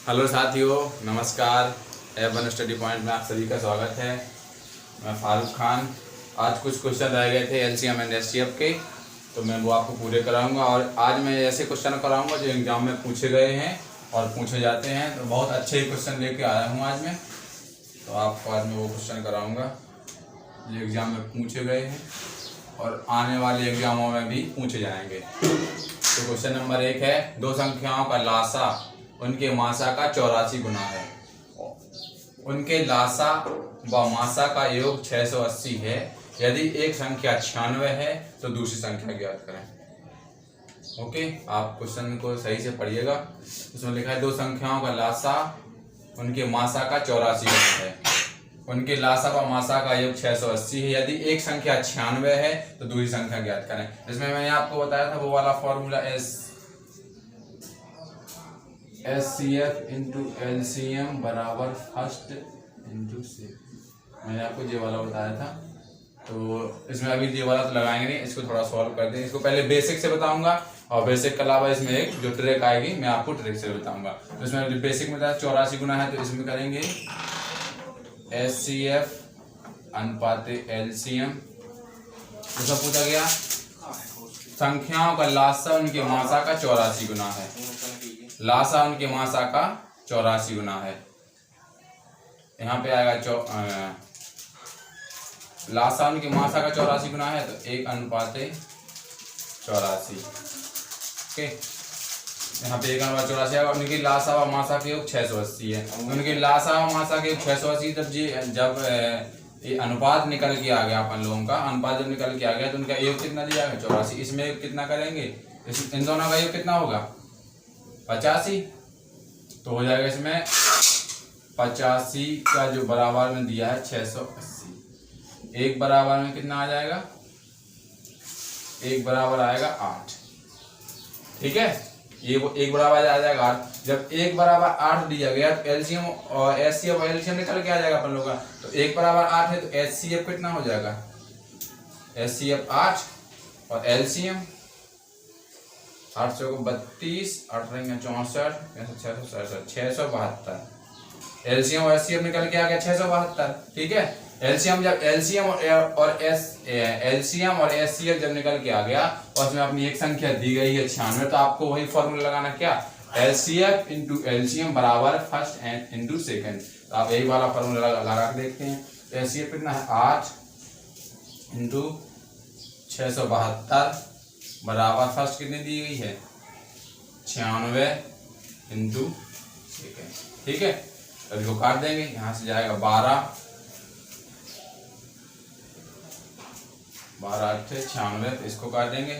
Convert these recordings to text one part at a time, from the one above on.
Hello साथियों, नमस्कार। Avon study point में आप सभी का स्वागत है। मैं फारूक खान। आज कुछ क्वेश्चन रह गए थे एलसीएम एंड एचसीएफ के, तो मैं वो आपको पूरे कराऊंगा। और आज मैं ऐसे क्वेश्चन कराऊंगा जो एग्जाम में पूछे गए हैं और पूछे जाते हैं। तो बहुत अच्छे क्वेश्चन लेके आया हूँ आज मैं, तो आपको आज मैं वो क्वेश्चन कराऊँगा जो एग्जाम में पूछे गए हैं और आने वाले एग्जामों में भी पूछे जाएंगे। तो क्वेश्चन नंबर 1 है, दो संख्याओं का लासा उनके मासा का 84 गुना है। उनके लासा व मासा का योग 680 है। यदि एक संख्या 96 है तो दूसरी संख्या ज्ञात करें। ओके, आप क्वेश्चन को सही से पढ़िएगा। उसमें लिखा है दो संख्याओं का लासा उनके मासा का 84 गुना है। उनके लासा व मासा का योग 680 है। यदि एक संख्या 96 है तो दूसरी संख्या ज्ञात करें। इसमें मैंने आपको बताया था वो वाला फॉर्मूला एचसीएफ इंटू एलसीएम बराबर फर्स्ट इंटू सेकंड। मैंने आपको ये वाला बताया था। तो इसमें अभी ये वाला तो लगाएंगे नहीं, इसको थोड़ा सॉल्व करते हैं। इसको पहले बेसिक से बताऊंगा और बेसिक के अलावा इसमें एक जो ट्रिक आएगी मैं आपको ट्रिक से बताऊंगा। तो इसमें बेसिक में 84 गुना है, तो इसमें करेंगे एचसीएफ अनुपात एलसीएम। तो सब पूछा गया संख्याओं का लासा उनके मासा का 84 गुना है। लासा उनके मासा का 84 गुना है। यहाँ पे आएगा लासा उनके मासा का 84 गुना है, तो 1:84। ओके, यहाँ पे 1:84 आएगा। उनकी लासा व मासा के योग 680 है। उनके लासा व मासा के योग 680। जब ये अनुपात निकल के आ गया अपन लोगों का, अनुपात जब निकल के आ गया तो उनका योग कितना दिया है 84। इसमें योग कितना करेंगे, इन दोनों का योग कितना होगा 85। तो हो जाएगा इसमें 85 का जो बराबर में दिया है 680। एक बराबर में कितना आ जाएगा, एक बराबर आएगा 8। ठीक है, ये वो एक बराबर आ जाएगा 8। जब एक बराबर 8 दिया गया तो एलसीएम और एचसीएफ और एलसीएम निकल के आ जाएगा अपन लोग का। तो एक बराबर 8 है तो एचसीएफ कितना हो जाएगा, एचसीएफ 8 और एलसीएम 8 से 32, 8 रहेंगे 64, 672। एलसीएम और एचसीएफ निकल के आ गया 672। ठीक है, एलसीएम जब एलसीएम और एचसीएफ जब निकल के आ गया और उसमें अपनी एक संख्या दी गई है 96, तो आपको वही फॉर्मूला लगाना, क्या, एलसीएफ इंटू एलसीएम बराबर फर्स्ट एंड इंटू सेकेंड। तो आप यही वाला फॉर्मूला लगा के देखते हैं। तो एचसीएफ कितना है 8 इंटू 672 बराबर फर्स्ट कितनी दी गई है 96 इंटू सेकेंड। ठीक है, तो इसको काट देंगे। यहां से जाएगा 12 8 96, तो इसको काट देंगे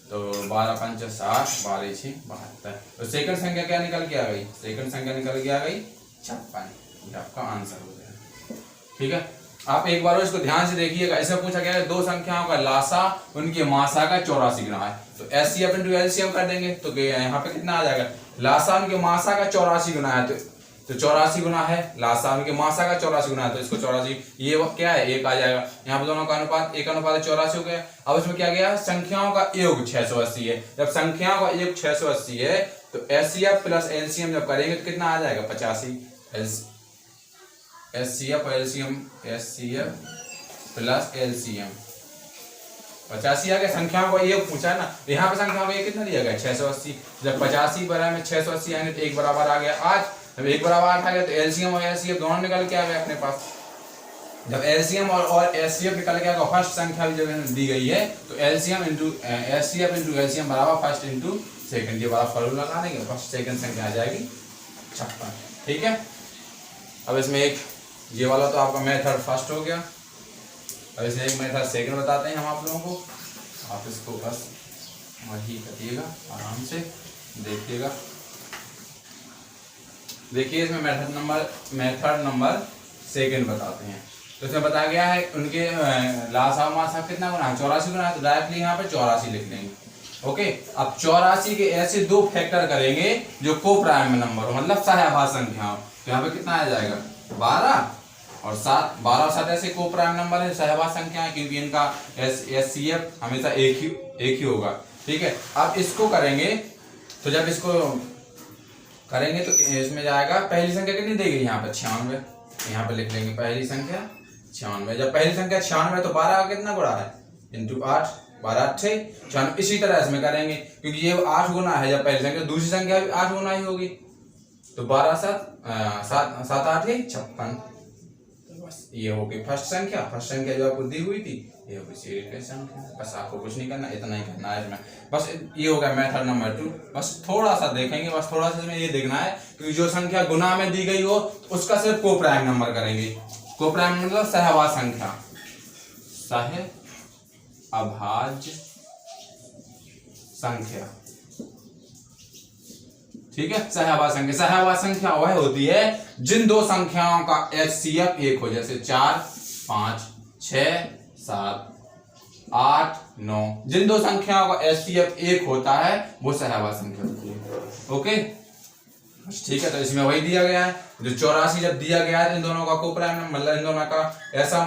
तो 12 5 60, 12 6 72। तो सेकंड संख्या क्या निकल के आ गई, सेकंड संख्या निकल के आ गई 56। ये आपका आंसर हो जाएगा। ठीक है, आप एक बार इसको ध्यान से देखिएगा। ऐसा पूछा गया है दो संख्याओं का लासा उनके मासा का 84 गुना है। तो एचसीएफ इंटू एलसीएम कर देंगे तो यहाँ पे कितना आ जाएगा, लासा उनके मासा का 84 गुना है। तो 84 गुना है, लासा उनके मासा का 84 गुना है, तो इसको 84, ये वक्त क्या है, एक आ जाएगा। यहाँ पे दोनों का अनुपात 1:84 हो गया। अब इसमें क्या गया, संख्याओं का योग 680 है। जब संख्याओं का योग 680 है तो एचसीएफ प्लस एलसीएम जब करेंगे तो कितना आ जाएगा 85। एचसीएफ और एलसीएम, एचसीएफ प्लस एलसीएम 85 आ गया। संख्याओं का योग पूछा है ना, यहाँ पे संख्याओं का योग कितना दिया गया 680। जब 85 बराबर में 680 आएंगे तो एक बराबर आ गया 8। जब एक बराबर 8 आ गया तो एलसीएम और एचसीएफ दोनों निकल के आ गए अपने पास। जब एलसीएम और एचसीएफ निकल के आ गया, फर्स्ट संख्या जब दी गई है तो LCM into HCF into LCM बराबर फर्स्ट इंटू सेकंड। ये वाला फॉर्मूला लगा देंगे, फर्स्ट सेकंड संख्या आ जाएगी 56। ठीक है, अब इसमें एक ये वाला तो आपका मेथड फर्स्ट हो गया। अब इसमें एक मेथड सेकंड बताते हैं हम आप लोगों को। आप इसको बस वही करिएगा, आराम से देखिएगा। देखिए इसमें मेथड नंबर सेकंड बताते हैं। तो इसमें बताया गया है उनके लासा मासा कितना गुना है 84 गुना है, तो डायरेक्टली यहाँ पे 84 लिख लेंगे। ओके, अब 84 के ऐसे दो फैक्टर करेंगे जो को प्राइम नंबर हो, मतलब सहाभाज्य संख्या हो। तो यहाँ पे कितना आ जाएगा 12 और 7, 12 और 7 ऐसे को प्राइम नंबर है, सहभाज्य संख्या है, क्योंकि इनका एचसीएफ हमेशा एक ही होगा। ठीक है, अब इसको करेंगे तो जब इसको करेंगे तो इसमें जाएगा, पहली संख्या कितनी दी गई यहाँ पे 96, यहाँ पे लिख लेंगे पहली संख्या 96। जब पहली संख्या 96 तो 12 का कितना गुणा है, इंटू 8, 12 8 96। इसी तरह इसमें करेंगे क्योंकि ये 8 गुना है जब पहली संख्या, दूसरी संख्या भी 8 गुना ही होगी, तो 12 7 7 8 56। बस ये होगी फर्स्ट संख्या जो आपको दी हुई थी, ये होगी सेकंड संख्या। बस आपको कुछ नहीं करना, इतना ही करना है इसमें। बस ये होगा मेथड नंबर 2। बस थोड़ा सा देखेंगे, बस थोड़ा सा इसमें ये देखना है कि जो संख्या गुना में दी गई हो तो उसका सिर्फ को प्राइम नंबर करेंगे। को प्राइम मतलब सहवास संख्या, सहअभाज्य संख्या, ठीक है। सहवास संख्या वह होती है जिन दो संख्याओं का HCF 1 हो, जैसे 4 5 6 7 8 9, जिन दो संख्याओं का HCF 1 होता है वो सहवास संख्या होती है। ओके, ठीक है। तो इसमें वही दिया गया है, जो 84 जब दिया गया है इन दोनों का को प्राइम मतलब इन दोनों का ऐसा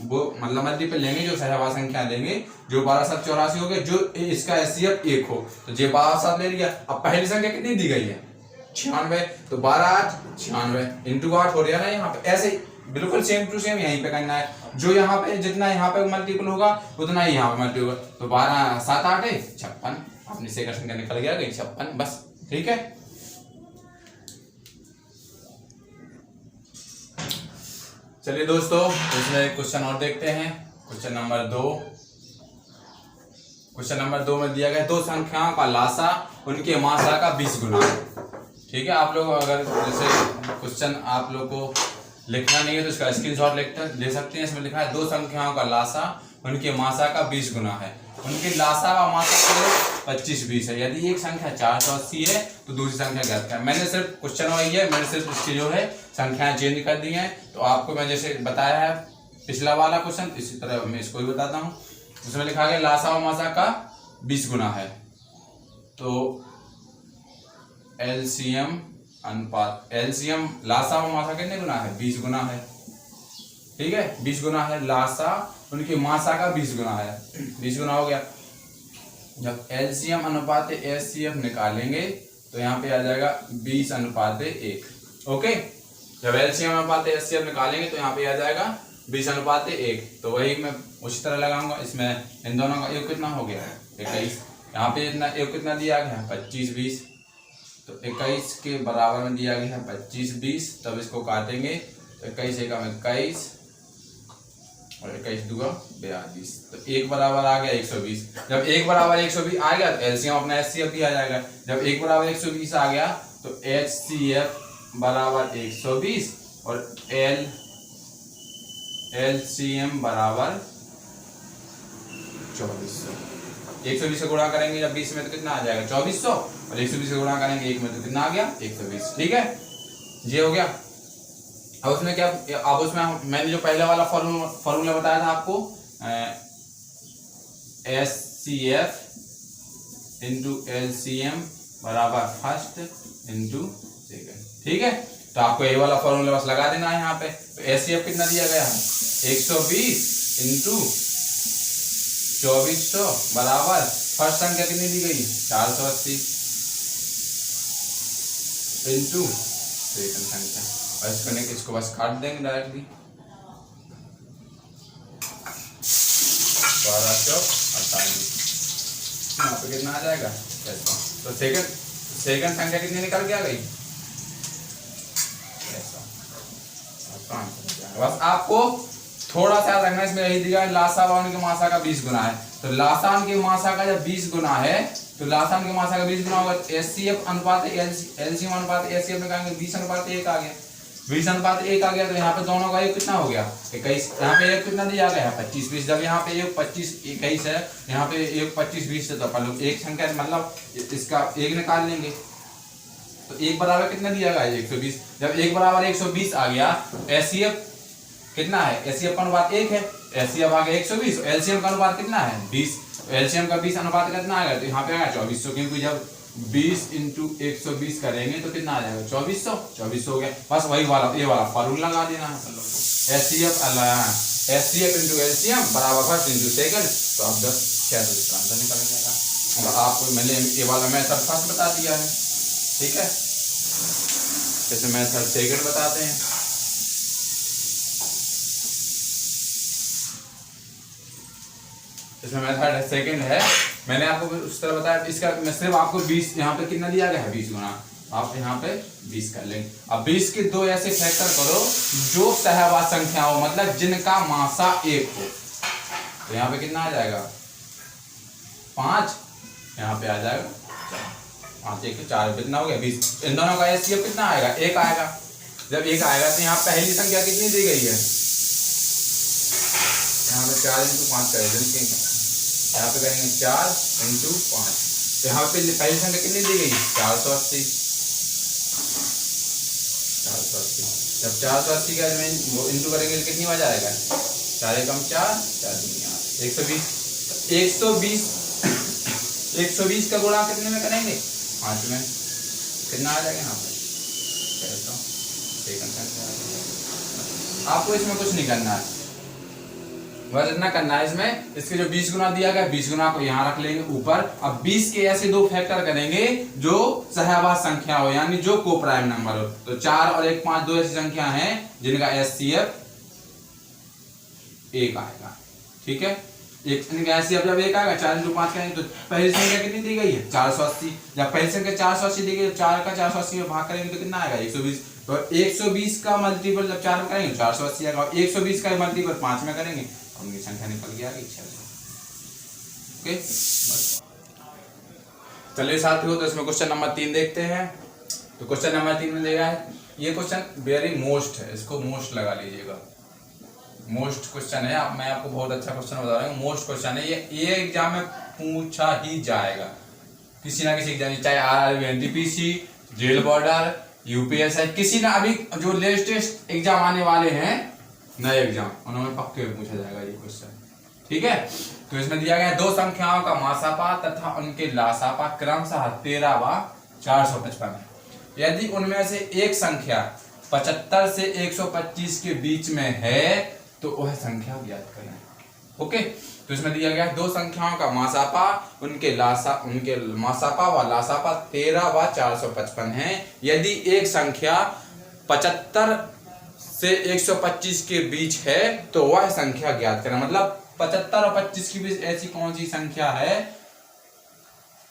वो मतलब मल्टीपल लेंगे, जो सहवास संख्या लेंगे, जो 12 7 84 हो गए, जो इसका HCF 1 हो, तो ये 12 7 ले लिया। अब पहली संख्या कितनी दी गई है 96, तो 12 8 96 इंटू 8 हो रहा है ना यहाँ पे। ऐसे बिल्कुल सेम टू सेम यहीं पे करना है, जो यहाँ पे जितना यहाँ पे मल्टीपल होगा उतना ही यहाँ पे मल्टीपल होगा। तो 12 7 8 56, अपनी सेकंड संख्या निकल गया 56, बस ठीक है। चलिए दोस्तों, इसमें क्वेश्चन और देखते हैं। Question number 2। क्वेश्चन नंबर 2 में दिया गया दो संख्याओं का लासा उनके मासा का 20 गुना। ठीक है, आप लोग अगर जैसे क्वेश्चन आप लोग को लिखना नहीं है तो इसका स्क्रीनशॉट ले सकते हैं। इसमें लिखा है दो संख्याओं का लासा उनके मासा का 20 गुना है। उनके लासा व मासा 25 20 है। यदि एक संख्या 480 है तो दूसरी संख्या ज्ञात करें। मैंने सिर्फ क्वेश्चन वही है, मैंने सिर्फ इसकी जो है संख्याएं चेंज कर दी हैं। तो आपको मैं जैसे बताया है पिछला वाला क्वेश्चन, इसी तरह मैं इसको भी बताता हूँ। उसमें लिखा गया लासा व मासा का 20 गुना है, तो एलसीएम अनुपात, एलसीएम लासा व मासा कितने गुना है 20 गुना है। ठीक है, 20 गुना है, लासा उनके मासा का 20 गुना है, 20 गुना हो गया। जब एलसीएम अनुपात एचसीएफ निकालेंगे तो यहाँ पे आ जाएगा 20 अनुपात 1। ओके, जब एलसीएम अनुपात एचसीएफ निकालेंगे तो यहाँ पे आ जाएगा 20 अनुपात 1। तो वही मैं उसी तरह लगाऊंगा। इसमें इन दोनों का योग कितना हो गया 21। यहाँ पे इतना योग कितना दिया गया है 25 20, तो 21 के बराबर में दिया गया है 25 20। तब इसको काटेंगे तो 21 एक 21 और 21 दूगा 42, तो एक बराबर आ गया 120। जब एक बराबर 120 आ गया तो एलसीएम अपना एचसीएफ भी आ जाएगा। जब एक बराबर 120 आ गया तो एचसीएफ बराबर 120 और एलसीएम बराबर 2400। 120 से गुणा करेंगे जब 20 में तो कितना आ जाएगा 2400, और 120 से गुणा करेंगे 1 में तो कितना आ गया 120। ठीक है, ये हो गया। अब उसमें क्या, अब उसमें मैंने जो पहले वाला फॉर्मूला बताया था आपको, एचसीएफ इंटू एलसीएम बराबर फर्स्ट इंटू सेकंड। ठीक है, तो आपको ये वाला फॉर्मूला बस लगा देना है यहाँ पे। तो एचसीएफ कितना दिया गया है 120 इंटू 2400 बराबर फर्स्ट संख्या कितनी दी गई 480 इंटू सेकंड संख्या। और इसको बस काट देंगे डायरेक्टली 12 चौक 48। यहाँ पे कितना आ जाएगा ऐसा। तो सेकंड संख्या कितनी निकल के आ गई ऐसा। बस आपको थोड़ा सा रखना, इसमें यही दिया है लासा व उनके मासा का 20 गुना है। तो लासान के मासा का जब 20 गुना है तो लासान के मासा का 20 गुना होगा। एचसीएफ अनुपात एलसीएम अनुपात एचसीएफ निकालेंगे 20 अनुपात 1 आ गया। 20 अनुपात 1 आ गया तो यहाँ पे दोनों का योग कितना हो गया 21। यहाँ पे योग कितना दिया गया है 25 20। जब यहाँ पे योग 25 21 है, यहाँ पे योग 25 20 है, तो अपन लोग एक संख्या मतलब इसका एक निकाल लेंगे। तो एक बराबर कितना दिया गया 120। जब एक बराबर 120 आ गया, एचसीएफ कितना है, एचसीएफ का अनुपात 1 है, एचसीएफ आ गया 120, एलसीएम का अनुपात कितना है 20। एलसीएम का 20 अनुपात कितना आ गया, तो यहाँ पे आएगा 2400, क्योंकि जब 20 इंटू 120 करेंगे तो कितना आ जाएगा 2400 हो गया। बस वही वाला ये वाला फॉर्मूला लगा देना है अपन लोग को। एचसीएफ इंटू एलसीएम बराबर फर्स्ट इंटू सेकंड, तो अब 10 6 आंसर निकल जाएगा। आपको मैंने ये वाला मैं सब फर्स्ट बता दिया है। ठीक है, इसमें मेथड सेकंड बताते हैं। इसमें मेथड सेकंड है, मैंने आपको उस तरह बताया। इसका मैं सिर्फ आपको 20 यहाँ पे कितना दिया गया है 20 गुना, आप यहाँ पे 20 कर लेंगे। अब 20 के दो ऐसे फैक्टर करो जो सहवाग संख्या हो, मतलब जिनका मासा 1 हो। तो यहाँ पे कितना आ जाएगा 5, यहाँ पे आ जाएगा 5 1 4, कितना हो गया 20। इन दोनों का एचसीएफ कितना आएगा 1 आएगा। जब 1 आएगा तो यहाँ पहली संख्या कितनी दी गई है, यहाँ पे 4 × 5 करेंगे, यहाँ पे करेंगे 4 × 5। तो यहाँ पे पहली संख्या कितनी दी गई 480। जब 480 का इंटू करेंगे तो कितनी आ जाएगा 4 × 4 4 × 120। 120 का गुणा कितने में करेंगे 5 में, कितना आ जाएगा यहाँ पे 600। आपको इसमें कुछ नहीं करना है, बस इतना करना है। इसमें इसके जो 20 गुना दिया गया 20 गुना को यहाँ रख लेंगे ऊपर। अब 20 के ऐसे दो फैक्टर करेंगे जो सहवाग संख्या हो, यानी जो को प्राइम नंबर हो। तो 4 और 1 5 दो ऐसी संख्या हैं जिनका एचसीएफ 1 आएगा। ठीक है, इनका एचसीएफ जब 1 आएगा 4 × 5 करेंगे तो पहली संख्या कितनी दी गई है 480। जब पहली संख्या 480 दी गई, 4 का 480 में भाग करेंगे तो कितना आएगा 120। तो 120 का मल्टीपल जब 4 में करेंगे 480 आएगा, और 120 का मल्टीपल 5 में करेंगे उनकी संख्या निकल गया 600। ओके, चलिए साथियों, तो इसमें क्वेश्चन नंबर 3 देखते हैं। तो क्वेश्चन नंबर 3 में दिया है, ये क्वेश्चन वेरी मोस्ट है, इसको मोस्ट लगा लीजिएगा। मोस्ट क्वेश्चन है, मैं आपको बहुत अच्छा क्वेश्चन बता रहा हूँ। मोस्ट क्वेश्चन है ये एग्जाम में पूछा ही जाएगा किसी ना किसी एग्जाम, चाहे RRB NTPC, jail warder, UPSI, किसी ना अभी जो लेटेस्ट एग्जाम आने वाले हैं नए एग्जाम, उन्होंने पक्के में पूछा जाएगा ये क्वेश्चन। ठीक है, तो इसमें दिया गया है दो संख्याओं का मासापा तथा उनके लासापा क्रमशः 13 व 455 है। यदि उनमें से एक संख्या 75 से 125 के बीच में है तो वह संख्या ज्ञात करें। ओके, तो इसमें दिया गया है दो संख्याओं का मासापा, उनके मासापा व लासापा 13 व 455 है। यदि एक संख्या 75 से 125 के बीच है तो वह संख्या ज्ञात करें। मतलब 75 और 25 के बीच ऐसी कौन सी संख्या है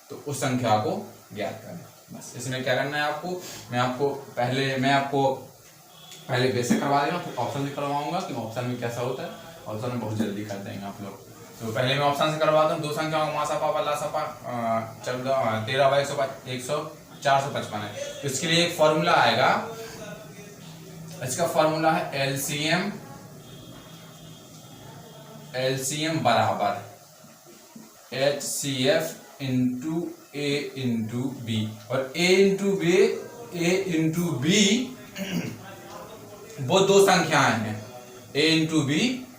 तो उस संख्या को ज्ञात करें। बस इसमें क्या करना है आपको, मैं आपको पहले बेसिक करवा देगा, फिर ऑप्शन भी करवाऊंगा कि ऑप्शन में कैसा होता है। ऑप्शन में बहुत जल्दी कर देंगे आप लोग। तो पहले मैं ऑप्शन से करवाता हूँ। दो संख्याओं का मासापा व लासापा 13 व 455 है। तो इसके लिए एक फॉर्मूला आएगा, इसका फॉर्मूला है एलसीएम बराबर HCF × A × B, और A × B वो दो संख्याएं हैं। A × B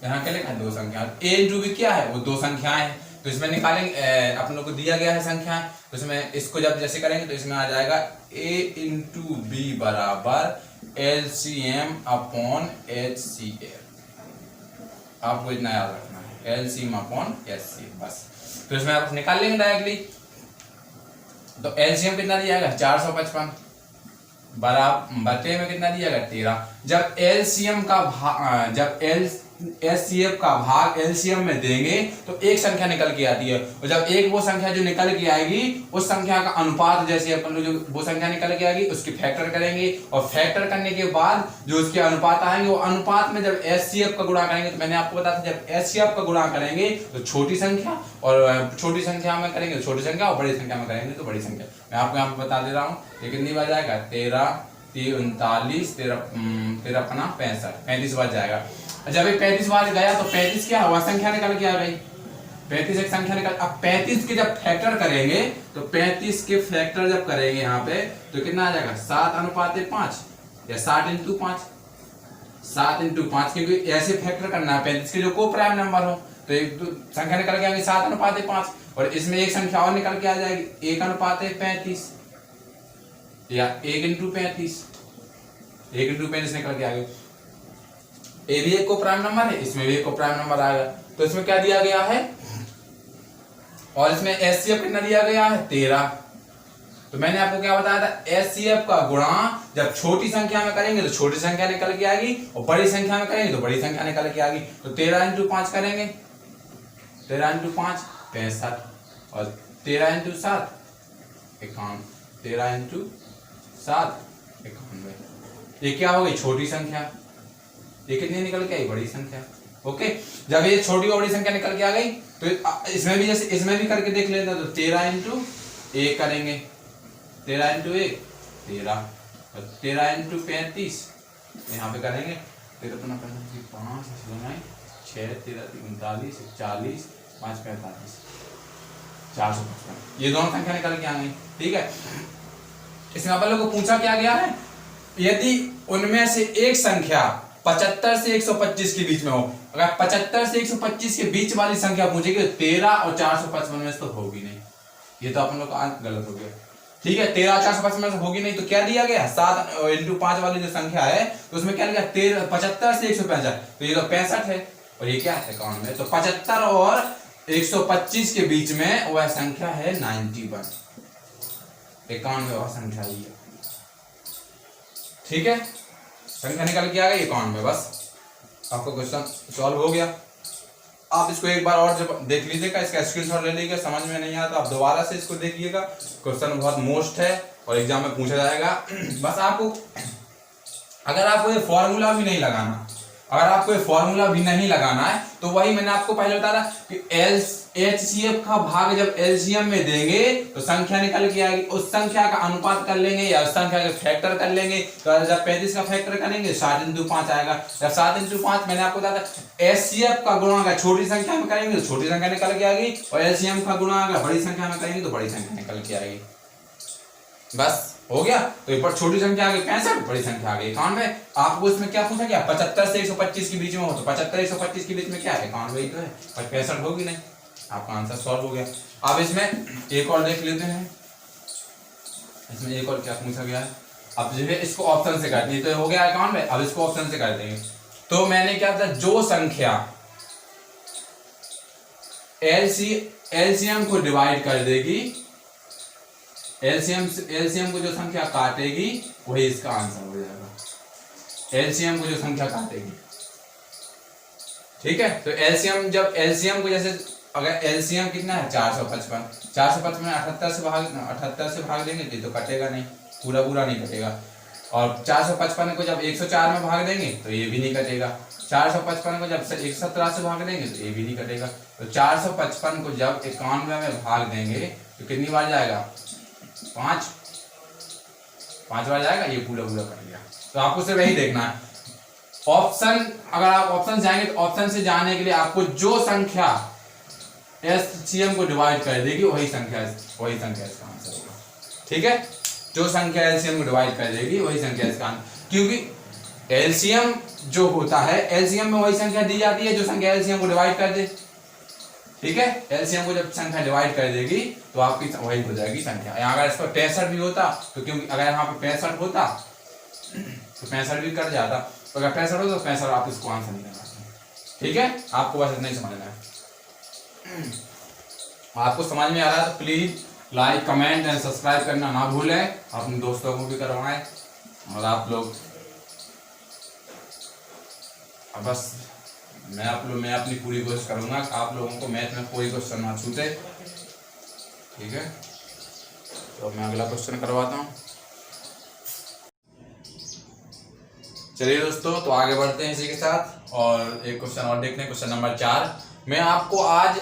यहाँ क्या लिखा है दो संख्या, A × B क्या है वो दो संख्याएं हैं। तो इसमें निकालेंगे, अपन लोग को दिया गया है संख्याएं, तो इसमें इसको जब जैसे करेंगे तो इसमें आ जाएगा A × B बराबर LCM / HCF। आपको इतना याद रखना है, LCM / HCF बस। तो इसमें आप निकाल लेंगे डायरेक्टली। तो LCM कितना दिया जाएगा 455 बराबर बटे में कितना दिया गया 13। जब LCM का भाग HCF का भाग LCM में देंगे तो एक संख्या निकल के आती है, और जब एक वो संख्या जो निकल के आएगी उस संख्या का अनुपात, जैसे अपन लोग जो वो संख्या निकल के आएगी उसकी फैक्टर करेंगे, और फैक्टर करने के बाद जो उसके अनुपात आएंगे वो अनुपात में जब HCF का गुणा करेंगे, तो मैंने आपको बताया था जब HCF का गुणा करेंगे तो छोटी संख्या, और छोटी संख्या में करेंगे तो छोटी संख्या, और बड़ी संख्या में करेंगे तो बड़ी संख्या। मैं आपको यहाँ पे बता दे रहा हूँ ये कितनी बार जाएगा 13 39 13 35 बार जाएगा। जब ये 35 बार गया तो 35 क्या हुआ संख्या निकल के आ गई, 35 एक संख्या निकल। अब 35 के जब फैक्टर करेंगे तो 35 के फैक्टर जब करेंगे यहाँ पे तो कितना आ जाएगा 7:5 या 7 × 5, 7 × 5, क्योंकि ऐसे फैक्टर करना है 35 के जो को प्राइम नंबर हो तो एक संख्या निकल के आएगी 7:5, और इसमें एक संख्या और निकल के आ जाएगी 1:35 या 1 × 35, 1 × 35 निकल के आ गई। ए भी एक को प्राइम नंबर है, इसमें भी एक को प्राइम नंबर आएगा। तो इसमें क्या दिया गया है, और इसमें HCF कितना दिया गया है 13, तो मैंने आपको क्या बताया था, एचसीएफ का गुणा जब छोटी संख्या में करेंगे तो छोटी संख्या निकल के आएगी, और बड़ी संख्या में करेंगे तो बड़ी संख्या निकल के आएगी। तो 13 इंटू 5 करेंगे, 13 इंटू 5 65, और 13 इंटू 7 51, 13 इंटू 7 91। ये क्या हो गई, छोटी संख्या। ये कितनी निकल के आई, बड़ी संख्या। ओके, जब ये छोटी और बड़ी संख्या निकल के आ गई तो इसमें भी जैसे इसमें भी करके देख लेते हैं। तो 13 इंटू 1 करेंगे, 13 इंटू 1 13, और 13 इंटू 35 यहाँ पे करेंगे 13 5 6 13 39 40 5 45 455। ये दोनों संख्या निकल के आ गई। ठीक है, इसमें अपन लोग को पूछा क्या गया है, यदि उनमें से एक संख्या 75 से 125 के बीच में हो। अगर 75 से 125 के बीच वाली संख्या पूछेगी तो 13 और 455 में से तो होगी नहीं। ये तो अपन लोग का गलत हो गया। ठीक है, 13 और 455 में से होगी नहीं, तो क्या दिया गया, 7 इंटू 5 वाली जो संख्या है तो उसमें क्या लिखा, 75 से 165, तो ये तो 65 है, और ये क्या है 91। तो 75 और 125 के बीच में वह संख्या है 91, 91 वह संख्या ही है। ठीक है, संख्या निकल के आ गई 91। बस आपका क्वेश्चन सॉल्व हो गया। आप इसको एक बार और जब देख लीजिएगा, इसका स्क्रीनशॉट ले लीजिएगा, समझ में नहीं आया तो आप दोबारा से इसको देखिएगा। क्वेश्चन बहुत मोस्ट है और एग्जाम में पूछा जाएगा। बस आपको अगर आपको ये फॉर्मूला भी नहीं लगाना, अगर आपको ये फॉर्मूला भी नहीं लगाना है तो वही मैंने आपको पहले बताया कि एचसीएफ का भाग जब एलसीएम में देंगे तो संख्या निकल के आएगी, उस संख्या का अनुपात कर लेंगे या उस संख्या का फैक्टर कर लेंगे। तो जब 35 का फैक्टर करेंगे 7 इंटू 5 आएगा। जब 7 इंटू 5 मैंने आपको बताया एचसीएफ का गुणा अगर छोटी संख्या में करेंगे तो छोटी संख्या निकल के आएगी, और एलसीएम का गुणा अगर बड़ी संख्या में करेंगे तो बड़ी संख्या निकल के आएगी। बस हो गया। तो ऊपर छोटी संख्या आ गई 65, बड़ी संख्या आ गई 91। आपको इसमें क्या पूछा गया, 75 से 125 के बीच में हो, तो 75 125 के बीच में क्या है, 91 तो है, पर 65 होगी नहीं। आपका आंसर सॉल्व हो गया। अब इसमें एक और देख लेते हैं, इसमें एक और क्या पूछा गया है। अब जो है इसको ऑप्शन से काटनी, तो हो गया 91। अब इसको ऑप्शन से काट देंगे। तो मैंने क्या था, जो संख्या एलसीएम को डिवाइड कर देगी, एलसीएम को जो संख्या काटेगी वही इसका आंसर हो जाएगा। एलसीएम को जो संख्या काटेगी, ठीक है। तो एलसीएम जब एलसीएम को जैसे अगर एलसीएम कितना है 455 में 78 से भाग देंगे तो कटेगा नहीं, पूरा नहीं कटेगा। और 455 को जब 104 में भाग देंगे तो ये भी नहीं कटेगा। 455 को जब 117 से भाग देंगे तो ये भी नहीं कटेगा। तो 455 को जब 91 में भाग देंगे तो कितनी बार जाएगा, 5 बार जाएगा, ये पूरा कट गया। तो आपको सिर्फ यही देखना है ऑप्शन। अगर आप ऑप्शन जाएंगे तो ऑप्शन से जाने के लिए आपको जो संख्या एलसीएम को डिवाइड कर देगी वही संख्या इसका आंसर होगा। ठीक है, जो संख्या एलसीएम को डिवाइड कर देगी वही संख्या इसका आंसर, क्योंकि एलसीएम जो होता है एलसीएम में वही संख्या दी जाती है जो संख्या एलसीएम को डिवाइड कर दे। ठीक है, एलसीएम को जब संख्या डिवाइड कर देगी तो आपकी वही हो जाएगी संख्या। यहाँ अगर इस पर 65 भी होता तो क्योंकि अगर यहाँ पे 65 होता तो 65 भी कट जाता, तो अगर 65 हो तो 65 आप इसको आंसर नहीं लगाते। ठीक है, आपको बस इतना ही समझना है। आपको समझ में आ रहा है तो please like comment and subscribe करना ना भूलें, अपने दोस्तों को भी करवाएं। और आप लोग बस मैं अपनी पूरी कोशिश करूंगा आप लोगों को मैथ में कोई क्वेश्चन ना छूटे। ठीक है, तो मैं अगला क्वेश्चन करवाता हूँ। चलिए दोस्तों, तो आगे बढ़ते हैं इसी के साथ और एक क्वेश्चन और देखते हैं। क्वेश्चन नंबर 4 मैं आपको आज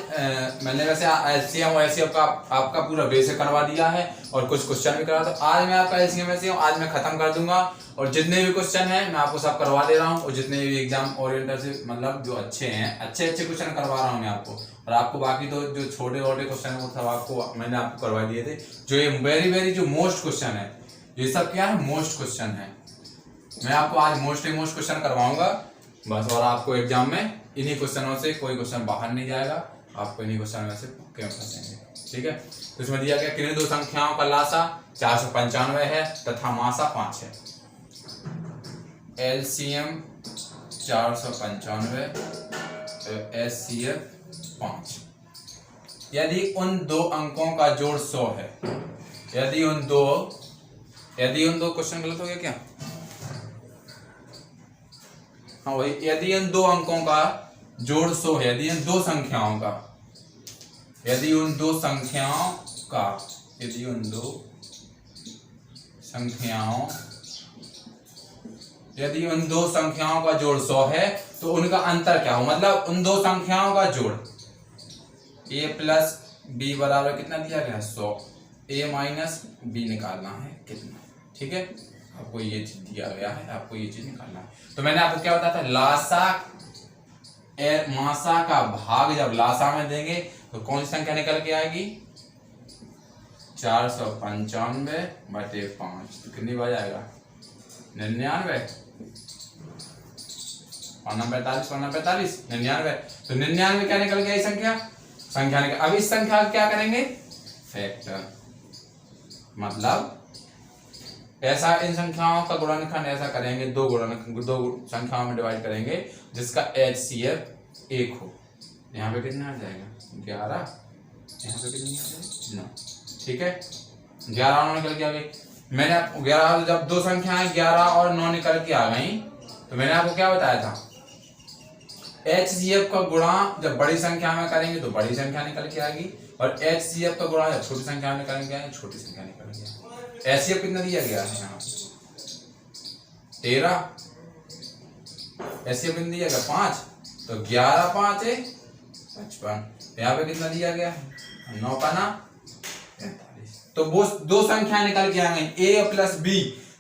मैंने वैसे एलसीएम और एचसीएफ का आपका पूरा बेसिक करवा दिया है और कुछ क्वेश्चन भी करा। तो आज मैं आपका एलसीएम एचसीएफ आज मैं खत्म कर दूंगा और जितने भी क्वेश्चन हैं मैं आपको सब करवा दे रहा हूँ। और जितने भी एग्जाम ओरिएंटेड से मतलब जो अच्छे हैं अच्छे क्वेश्चन करवा रहा हूँ मैं आपको। और आपको बाकी तो जो छोटे क्वेश्चन है वो सब आपको मैंने आपको करवा दिए थे। जो ये वेरी जो मोस्ट क्वेश्चन है, ये सब क्या है, मोस्ट क्वेश्चन है। मैं आपको आज मोस्ट क्वेश्चन करवाऊंगा बस। और आपको एग्जाम में इन्हीं क्वेश्चनों से कोई क्वेश्चन बाहर नहीं जाएगा, आपको इन्हीं क्वेश्चन में से पक्के में फंसेंगे। ठीक है, तो इसमें दिया गया किन्हीं दो संख्याओं का लासा 495 है तथा मासा 5 है। LCM 495 HCF 5। यदि उन दो अंकों का जोड़ 100 है यदि उन दो क्वेश्चन गलत हो गया क्या? हाँ वही, यदि इन दो अंकों का जोड़ 100 है, यदि इन दो संख्याओं का, यदि उन दो संख्याओं का जोड़ 100 है तो उनका अंतर क्या हो, मतलब उन दो संख्याओं का जोड़ a प्लस बी बराबर कितना दिया गया है 100, a माइनस बी निकालना है कितना, ठीक है। आपको ये चीज दिया गया है, आपको ये चीज निकालना है। तो मैंने आपको क्या बताया था, मासा का भाग जब लासा में देंगे तो कौन सी संख्या निकल के आएगी, 495/5। तो कितनी बार आएगा, 99, 45, 99। तो 99 क्या निकल गया, संख्या निकल। अब इस संख्या का क्या करेंगे, फैक्टर, मतलब ऐसा इन संख्याओं का गुणनखंड ऐसा करेंगे, दो संख्याओं में डिवाइड करेंगे जिसका HCF 1 हो। यहाँ पे कितना आ जाएगा 11, यहाँ पे कितना आ जाएगा 9, ठीक है। 11 और 9 निकल के आ गई। मैंने 11 जब दो संख्याएं 11 और 9 निकल के आ गई तो मैंने आपको क्या बताया था, HCF का गुणा जब बड़ी संख्या में करेंगे तो बड़ी संख्या निकल के आएगी, और HCF का गुणा जब छोटी संख्या में करेंगे छोटी संख्या निकल के आएगी। HCF कितना दिया गया है यहाँ 13, HCF कितना दिया गया 5, तो 11 5 है 55। यहाँ पे कितना दिया गया है 9 का ना 45। तो वो दो संख्या निकल के आ गई a प्लस b।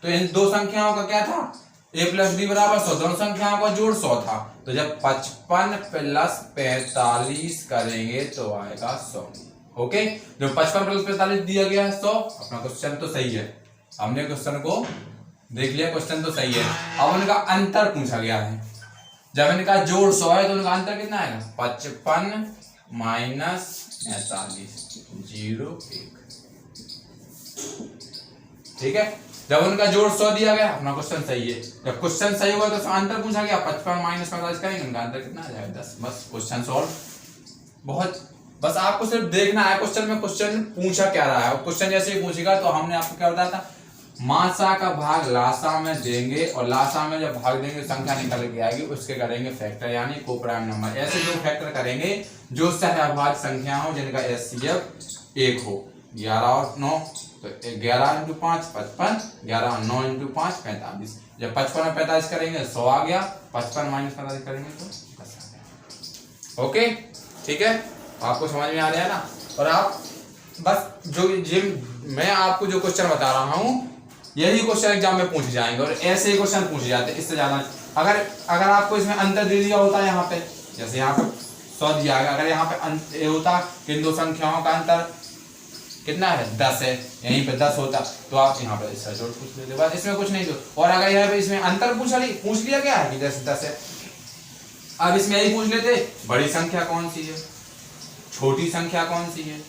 तो इन दो संख्याओं का क्या था, a प्लस b बराबर 100, दोनों संख्याओं का जोड़ 100 था। तो जब 55 प्लस 45 करेंगे तो आएगा 100। ओके, जो 55 प्लस 45 दिया गया है 100। अपना क्वेश्चन तो सही है, हमने क्वेश्चन को देख लिया, क्वेश्चन तो सही है। अब उनका अंतर पूछा गया है, जब इनका जोड़ 100 है तो उनका अंतर कितना आएगा, 55 माइनस 45 0 1, ठीक है। जब उनका जोड़ 100 दिया गया अपना क्वेश्चन सही है। जब क्वेश्चन सही हुआ तो अंतर पूछा गया, 55 माइनस 45 करेंगे, उनका अंतर कितना आ जाएगा 10। बस क्वेश्चन सॉल्व। बहुत, बस आपको सिर्फ देखना है क्वेश्चन में क्वेश्चन पूछा क्या रहा है। क्वेश्चन जैसे ही पूछेगा तो हमने आपको क्या बताया था, मासा का भाग लासा में देंगे और लासा में जब भाग देंगे संख्या निकल के आएगी, उसके करेंगे फैक्टर यानी को प्राइम नंबर। ऐसे जो फैक्टर करेंगे जो सहअभाज्य संख्या हो जिनका HCF 1 हो। 11 और 9 तो 11 × 5 55, 11 और 9 × 5 45। जब 55 और 45 करेंगे 100 आ गया, 55 माइनस 45 करेंगे तो 10 आ गया। ओके, ठीक है, आपको समझ में आ रहा है ना। और आप बस जो मैं आपको जो क्वेश्चन बता रहा हूँ यही क्वेश्चन एग्जाम में पूछे जाएंगे और ऐसे ही क्वेश्चन पूछे जाते हैं, इससे ज्यादा। अगर आपको इसमें अंतर दे दिया होता है यहाँ पे, जैसे यहाँ पे 100 दिया गया, अगर यहाँ पे होता कि इन दो संख्याओं का अंतर कितना है 10 है, यहीं पे 10 होता तो आप यहाँ पे इसका जोड़ पूछ लेते, बस इसमें कुछ नहीं दो। और अगर यहाँ पे इसमें अंतर पूछ लिया गया है कि जैसे 10 है, अब इसमें यही पूछ लेते बड़ी संख्या कौन सी है, छोटी संख्या कौन सी है,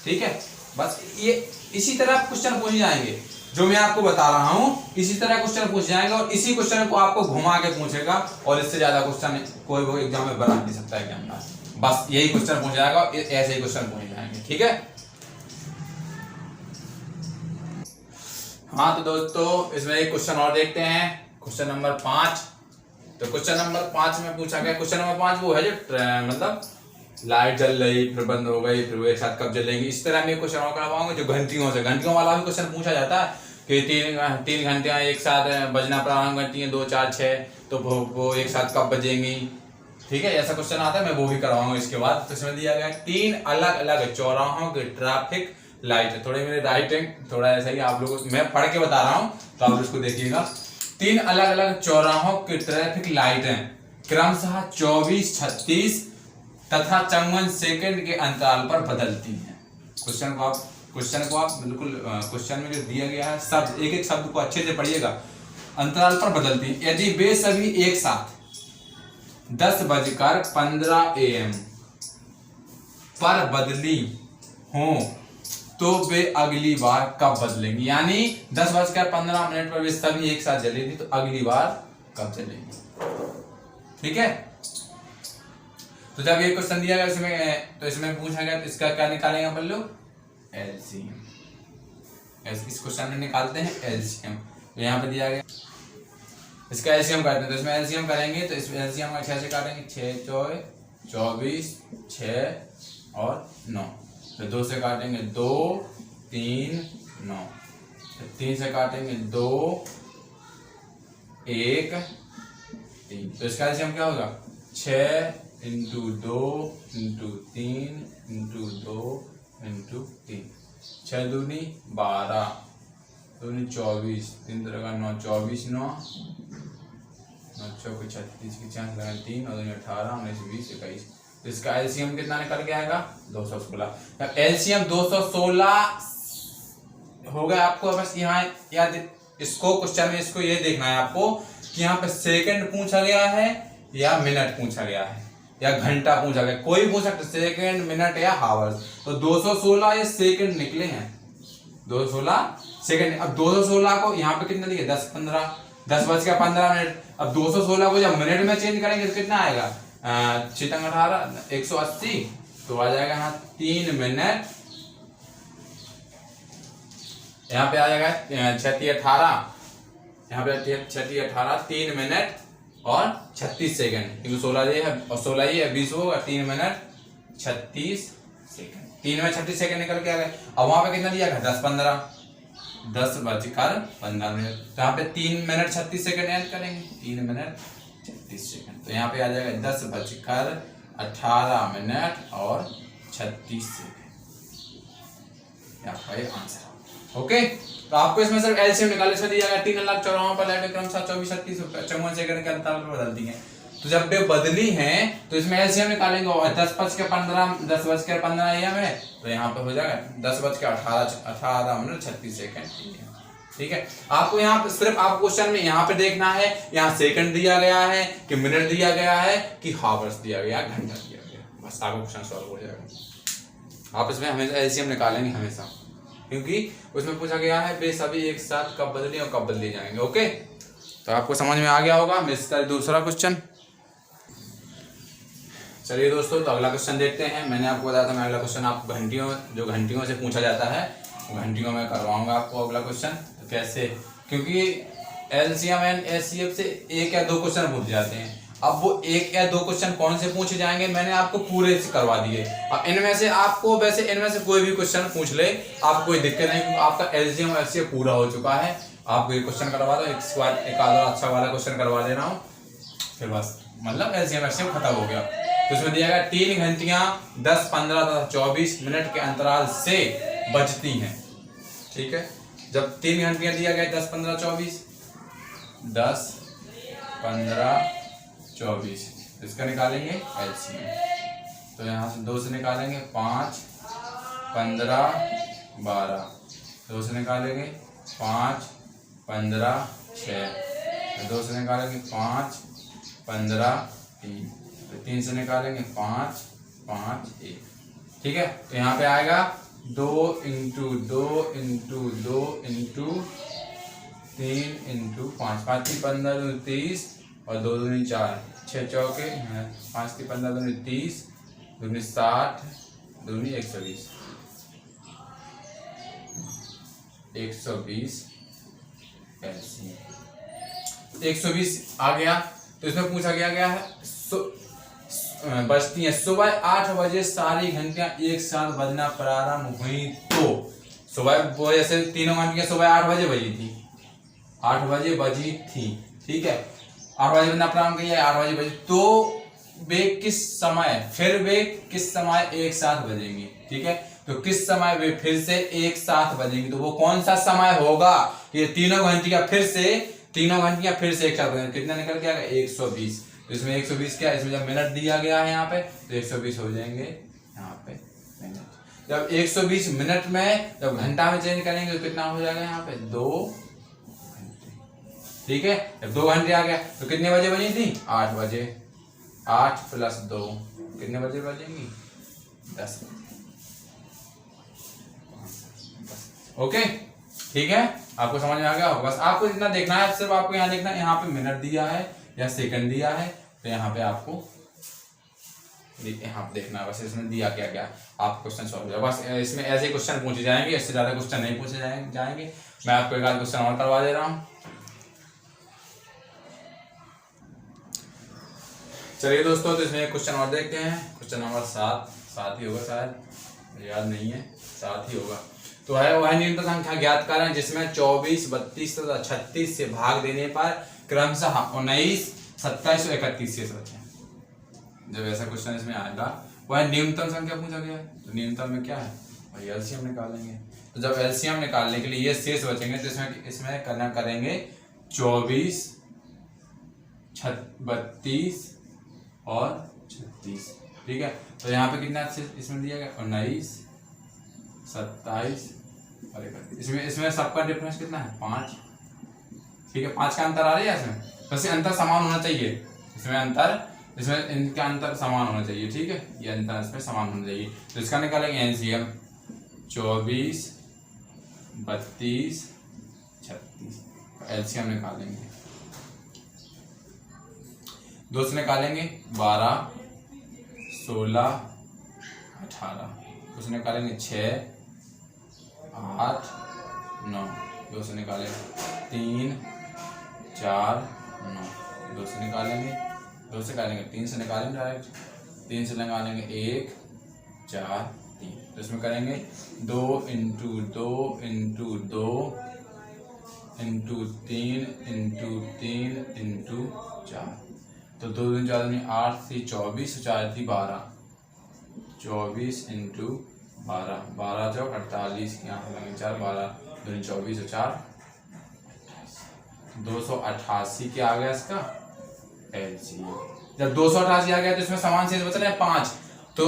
ठीक है। बस ये इसी तरह क्वेश्चन पूछ जाएंगे, जो मैं आपको बता रहा हूं इसी तरह क्वेश्चन पूछ जाएगा और इसी क्वेश्चन को आपको घुमा के पूछेगा और इससे ज्यादा क्वेश्चन कोई वो एग्जाम में बना नहीं सकता है क्या। बस यही क्वेश्चन पूछ जाएगा, ऐसे ही क्वेश्चन पूछ जाएंगे, ठीक है। हाँ तो दोस्तों इसमें एक क्वेश्चन और देखते हैं, क्वेश्चन नंबर 5। तो क्वेश्चन नंबर 5 में पूछा गया, क्वेश्चन नंबर 5 वो है जो मतलब लाइट जल रही फिर बंद हो गई फिर वो एक साथ कब जलेंगी, इस तरह में क्वेश्चन और करवाऊंगा। जो घंटियों वाला भी क्वेश्चन पूछा जाता है कि तीन घंटियां एक साथ बजना प्रारंभ करती हैं, 2 4 6, तो वो एक साथ कब बजेंगी, ठीक है। ऐसा क्वेश्चन आता है, मैं वो भी करवाऊंगा इसके बाद। तो इसमें दिया गया 3 अलग अलग चौराहों की ट्रैफिक लाइट है। थोड़ी मेरी राइटिंग थोड़ा ऐसा ही आप लोगों को मैं पढ़ के बता रहा हूँ तो आप इसको देखिएगा। 3 अलग अलग चौराहों की ट्रैफिक लाइटें क्रमशः 24, 36 तथा 54 सेकंड के अंतराल पर बदलती हैं। क्वेश्चन को आप बिल्कुल क्वेश्चन में जो दिया गया है शब्द, एक एक शब्द को अच्छे से पढ़िएगा। अंतराल पर बदलती हैं यदि वे सभी एक साथ 10:15 AM पर बदली हो तो वे अगली बार कब बदलेंगी। यानी 10:15 पर वे सभी एक साथ जली थी तो अगली बार कब जलेंगी, ठीक है। तो जब ये क्वेश्चन दिया गया इसमें पूछा गया तो इसका क्या निकालेंगे अपन लोग, LCM। इस क्वेश्चन में निकालते हैं एलसीएम। यहाँ पे दिया गया इसका एलसीएम करते हैं, तो इसमें एलसीएम करेंगे तो इसमें एलसीएम का 6 से काटेंगे, 6 चौके 24, 6 और 9, फिर 2 से काटेंगे 2 3 9, 3 से काटेंगे 2 1 3, तो इसका एलसीएम क्या होगा 6 इंटू 2 इंटू 3 इंटू 2 इंटू 3, 6 दूनी 12, दूनी 24, 3 तरह का 9, 24 9 चौके 36 की 4 लगा 3 और 18 19 20 21, तो इसका एलसीएम कितना निकल के आएगा 216। एलसीएम 216 हो गया आपको। बस यहाँ याद इसको क्वेश्चन में इसको ये देखना है आपको कि यहाँ पे सेकंड पूछा गया है या मिनट पूछा गया है या घंटा पूछा गया, कोई पूछ सकता सेकंड मिनट या हावर्स। तो 216 ये सेकंड निकले हैं, 216 सेकंड। अब 216 को यहाँ पे कितना दिया 10 15 10 बज के 15 मिनट। अब 216 को जब मिनट में चेंज करेंगे तो कितना आएगा 6 18 180, तो आ जाएगा यहाँ 3 मिनट, यहाँ पे आ जाएगा 36 18, यहाँ पे 36 18 3 मिनट और 36 सेकंड, क्योंकि 16 ये है और 16 ये है 20 होगा 3 मिनट 36 सेकंड, 3 में 36 सेकंड निकल के आ गए। अब वहां पे कितना दिया गया 10 15 10 बजकर 15 मिनट, तो यहाँ पे 3 मिनट 36 सेकंड ऐड करेंगे, 3 मिनट 36 सेकंड, तो यहाँ पे आ जाएगा 10 बजकर 18 मिनट और 36 सेकंड, आपका ये आंसर। ओके, तो आपको इसमें सिर्फ एलसीएम निकालने से दिया गया 3 लाख 54 पर लाइट क्रम 24 36 54 सेकंड के अंतराल पर बदल दी है। तो जब वे बदली हैं तो इसमें एलसीएम निकालेंगे और 10 बज के 15 10 बज के 15 एम है, तो यहाँ पे हो जाएगा 10 बज के 18 मिनट 36 सेकंड। ठीक है, आपको यहाँ पे सिर्फ आप क्वेश्चन में यहाँ पे देखना है यहाँ सेकंड दिया गया है कि मिनट दिया गया है कि हावर्स दिया गया घंटा दिया गया, बस आपका क्वेश्चन सॉल्व हो जाएगा। आप इसमें हमेशा एलसीएम निकालेंगे हमेशा, क्योंकि उसमें पूछा गया है वे सभी एक साथ कब बदले और कब बदले जाएंगे। ओके, तो आपको समझ में आ गया होगा। मिस्टर दूसरा क्वेश्चन, चलिए दोस्तों, तो अगला क्वेश्चन देखते हैं। मैंने आपको बताया था मैं अगला क्वेश्चन आपको घंटियों से पूछा जाता है वो घंटियों में करवाऊंगा आपको अगला क्वेश्चन। तो कैसे, क्योंकि एलसीएम एंड एचसीएफ से 1 या 2 क्वेश्चन पूछ जाते हैं। अब वो 1 या 2 क्वेश्चन कौन से पूछे जाएंगे मैंने आपको पूरे से करवा दिए। अब इनमें से आपको वैसे इनमें से कोई भी क्वेश्चन पूछ ले आपको कोई दिक्कत नहीं, क्योंकि आपका एलसीएम और एचसीएफ पूरा हो चुका है। आपको ये क्वेश्चन करवा दो, एक आधा अच्छा वाला क्वेश्चन करवा दे रहा हूँ, फिर बस मतलब एलसीएम एचसीएफ खत्म हो गया। तो इसमें दिया गया 3 घंटियां 10 15 तथा 24 मिनट के अंतराल से बजती हैं। ठीक है, जब 3 घंटियां दिया गया 10 15 24 10 15 24, इसका निकालेंगे एलसीएम। तो यहाँ से 2 से निकालेंगे 5 15 12, 2 से निकालेंगे 5 15 6, 2 से निकालेंगे 5 15 3, 3 से निकालेंगे 5 5 1। ठीक है, तो यहाँ पे आएगा 2 इंटू 2 इंटू 2 इंटू 3 इंटू 5, 5 की 15 दूनी 30 और 2 दूनी 4, 6 चौके 5 की 15 दूनी 30 दूनी 60 दूनी 120 120 120 आ गया। तो इसमें पूछा गया है बजती हैं सुबह 8 बजे सारी घंटियां एक साथ बजना प्रारंभ हुई, तो सुबह वो जैसे तीनों घंटियां सुबह 8 बजे बजी थी, 8 बजे बजी थी। ठीक है, 8 बजे बजना प्रारंभ किया, 8 बजे बजी, तो वे किस समय एक साथ बजेंगे। ठीक है, तो किस समय वे फिर से एक साथ बजेंगे, तो वो कौन सा समय होगा। ये तीनों घंटियां फिर से एक साथ बजेंगे। कितना निकल के आएगा 120। तो इसमें 120 क्या है, इसमें जब मिनट दिया गया है यहाँ पे तो 120 हो जाएंगे यहाँ पे मिनट। जब 120 मिनट में जब घंटा में चेंज करेंगे तो कितना हो जाएगा यहाँ पे 2 घंटे। ठीक है, जब 2 घंटे आ गया तो कितने बजे बजी थी 8 बजे, 8 प्लस 2 कितने बजे बजेंगी 10 बजे। ओके, ठीक है, आपको समझ में आ गया। बस आपको इतना देखना है, सिर्फ आपको यहाँ देखना है यहाँ पे मिनट दिया है या सेकंड दिया है, तो यहाँ पे आपको यहाँ पे देखना बस इसमें दिया क्या क्या, आप क्वेश्चन सॉल्व करो बस। इसमें ऐसे क्वेश्चन पूछे जाएंगे, इससे ज़्यादा क्वेश्चन नहीं पूछे जाएंगे। मैं आपको एक आध क्वेश्चन और करवा दे रहा हूँ। चलिए दोस्तों, तो इसमें एक क्वेश्चन और देखते हैं। क्वेश्चन नंबर 7 ही होगा शायद, मुझे याद नहीं है, 7 ही होगा। तो है वह न्यूनतम संख्या ज्ञात करें जिसमें 24, 32 तथा 36 से भाग देने पर क्रमशः 19, 27 और 31 शेष बचे। जब ऐसा क्वेश्चन इसमें आएगा, वह न्यूनतम संख्या पूछा गया है, तो न्यूनतम में क्या है, वही एलसीएम निकालेंगे। तो जब एलसीएम निकालने के लिए ये शेष बचेंगे तो इसमें करना करेंगे 24, 32 और 36, ठीक है। तो यहाँ पे कितना इसमें दिया गया 19, 27 और 31। इसमें सबका डिफरेंस कितना है 5, ठीक है। 5 का अंतर आ रहा है इसमें, वैसे अंतर समान होना चाहिए। इसमें इनका अंतर समान होना चाहिए, ठीक है। ये अंतर इसमें समान होना चाहिए। तो इसका निकालेंगे एलसीएम 24, 32, 36, एलसीएम निकालेंगे। 2 से निकालेंगे 12, 16, 18, उससे निकालेंगे 6, 8, 9, 2 से निकालेंगे 3, 4, 9, 2 से निकालेंगे 3 से निकालेंगे डायरेक्ट, 3 से निकालेंगे 1, 4, 3। तो इसमें करेंगे 2 into 2 into 2 into 3 into 3 into 4। तो 2 दूनी 4 दूनी 8 थी 24, 4 थी 12, 24 इंटू 12, 12 चौक 48 की यहाँ लगेंगे 4, 12 दूनी 24 और 4 288 क्या आ गया इसका एलसीएम। जब 288 आ गया तो इसमें समान शेष बच रहे हैं 5। तो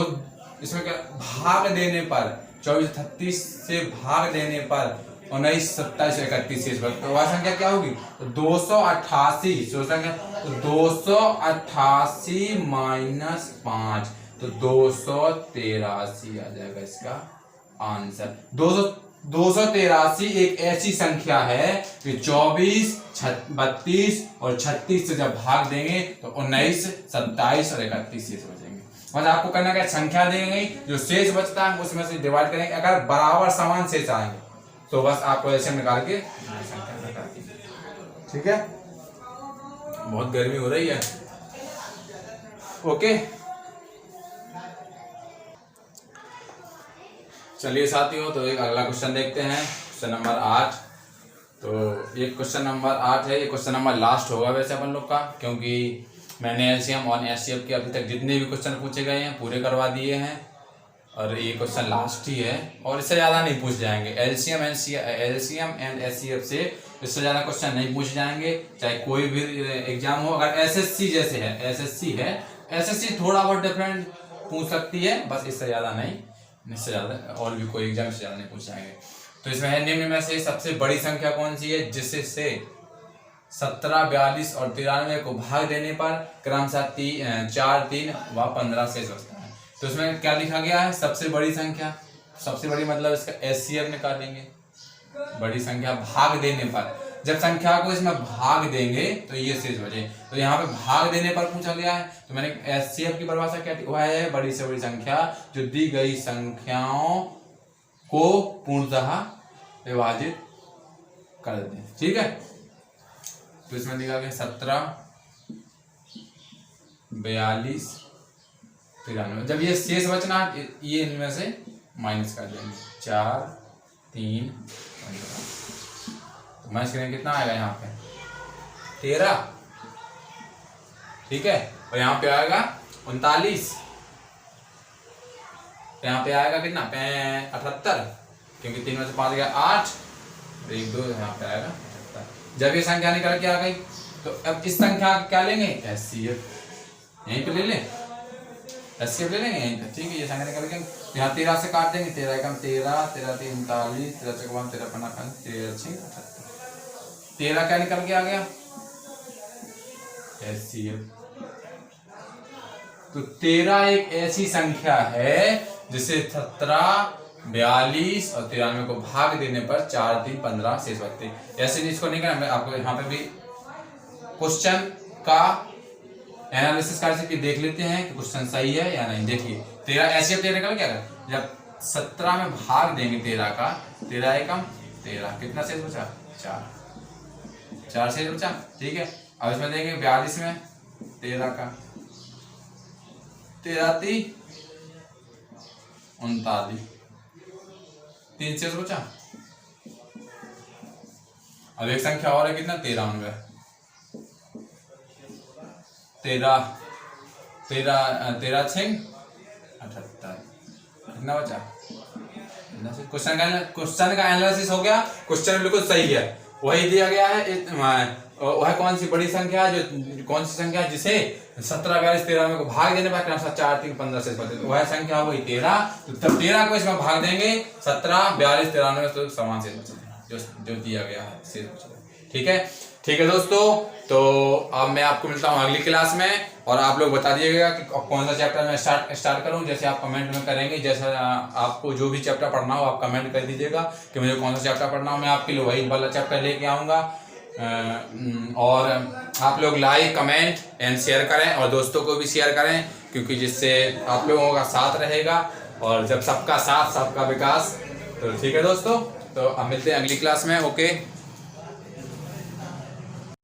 इसमें क्या भाग देने पर 24, 36 से भाग देने पर 19, 27, 31 शेष बच, तो वह संख्या क्या होगी 288। संख्या 288 माइनस 5, तो 283 आ जाएगा इसका आंसर। 283 एक ऐसी संख्या है कि 24, 32 और 36 से जब भाग देंगे तो 19, 27 और 31 शेष बचेंगे। मतलब आपको करना क्या, संख्या देंगे, जो शेष बचता है उसमें से डिवाइड करेंगे। अगर बराबर समान शेष आएंगे तो बस आपको ऐसे निकाल के संख्या बता दी, ठीक है। बहुत गर्मी हो रही है, ओके। चलिए साथियों, तो एक अगला क्वेश्चन देखते हैं, क्वेश्चन नंबर 8। तो ये क्वेश्चन नंबर 8 है, ये क्वेश्चन नंबर लास्ट होगा वैसे अपन लोग का, क्योंकि मैंने एलसीएम और एचसीएफ के अभी तक जितने भी क्वेश्चन पूछे गए हैं पूरे करवा दिए हैं, और ये क्वेश्चन लास्ट ही है और इससे ज़्यादा नहीं पूछ जाएंगे। एलसीएम एंड एचसीएफ से इससे ज़्यादा क्वेश्चन नहीं पूछ जाएंगे, चाहे कोई भी एग्जाम हो। अगर एसएससी जैसे है, एसएससी थोड़ा बहुत डिफरेंट पूछ सकती है, बस इससे ज़्यादा नहीं, इससे ज़्यादा और भी कोई एग्जाम से ज़्यादा नहीं पूछ जाएंगे। तो इसमें है निम्न में से सबसे बड़ी संख्या कौन सी है जिससे 17, 42 और 93 को भाग देने पर क्रमशः 4, 3 व 15 शेष बचता है। तो इसमें क्या लिखा गया है, सबसे बड़ी संख्या, सबसे बड़ी मतलब इसका एचसीएफ निकालेंगे। बड़ी संख्या भाग देने पर, जब संख्या को इसमें भाग देंगे तो ये शेष बचे। तो यहाँ पे भाग देने पर पूछा गया है, तो मैंने एचसीएफ की परिभाषा क्या थी, वह है बड़ी से बड़ी संख्या जो दी गई संख्याओं को पूर्णतः विभाजित कर देते हैं, ठीक है। तो इसमें लिखा गया 17, 42, 93। जब ये शेष बचना ये इनमें से माइनस कर देंगे 4, 3, 15। तो माइनस करेंगे कितना आएगा यहाँ पे 13, ठीक है। और यहाँ पे आएगा 39, यहाँ पे आएगा कितना 78, क्योंकि 3 में से 5 गया 8, 1, 2, यहाँ पे आएगा 78। जब ये संख्या निकल के आ गई तो अब इस संख्या क्या लेंगे एचसीएफ, यहीं पे ले लें, एचसीएफ ले लेंगे यहीं पे, ठीक है। ये संख्या निकल के यहाँ 13 से काट देंगे, 13 कम 13, 13 3 39, 13 से कम 13 15 13 6 78। 13 क्या निकल के आ गया एचसीएफ। तो 13 एक ऐसी संख्या है जिसे 17, 42 और 93 को भाग देने पर 4, 3, 15 शेष बचते। ऐसे इसको नहीं करना, मैं आपको यहाँ पे भी क्वेश्चन का एनालिसिस करके कि देख लेते हैं कि क्वेश्चन सही है या नहीं। देखिए 13 ऐसे 13 का क्या है, जब 17 में भाग देंगे 13 का, 13 एकम 13, कितना शेष बचा 4 शेष बचा। ठीक है, अब इसमें देंगे 42 में 13 का 13 × 3 = 39, 3 शेष बचा। अब एक संख्या और है कितना 13 में 13 6 78, कितना बचा। क्वेश्चन का एनालिसिस हो गया, क्वेश्चन बिल्कुल सही है, वही दिया गया है। वह कौन सी बड़ी संख्या है, जो कौन सी संख्या है जिसे 17 42 13 में को भाग देने पर 4 3 15 से बचे, तो वह संख्या वही 13। तो तब 13 को इसमें भाग देंगे 17 42 93 तो समान शेष बचेगा, जो दिया गया है शेष बचेगा। ठीक है दोस्तों, तो अब मैं आपको मिलता हूँ अगली क्लास में, और आप लोग बता दीजिएगा कि कौन सा चैप्टर मैं स्टार्ट करूँ। जैसे आप कमेंट में करेंगे, जैसा आपको जो भी चैप्टर पढ़ना हो आप कमेंट कर दीजिएगा कि मुझे कौन सा चैप्टर पढ़ना हो, मैं आपके लिए वही वाला चैप्टर लेके आऊँगा। और आप लोग लाइक कमेंट एंड शेयर करें, और दोस्तों को भी शेयर करें, क्योंकि जिससे आप लोगों का साथ रहेगा, और जब सबका साथ सबका विकास। तो ठीक है दोस्तों, तो अब मिलते हैं अगली क्लास में। ओके।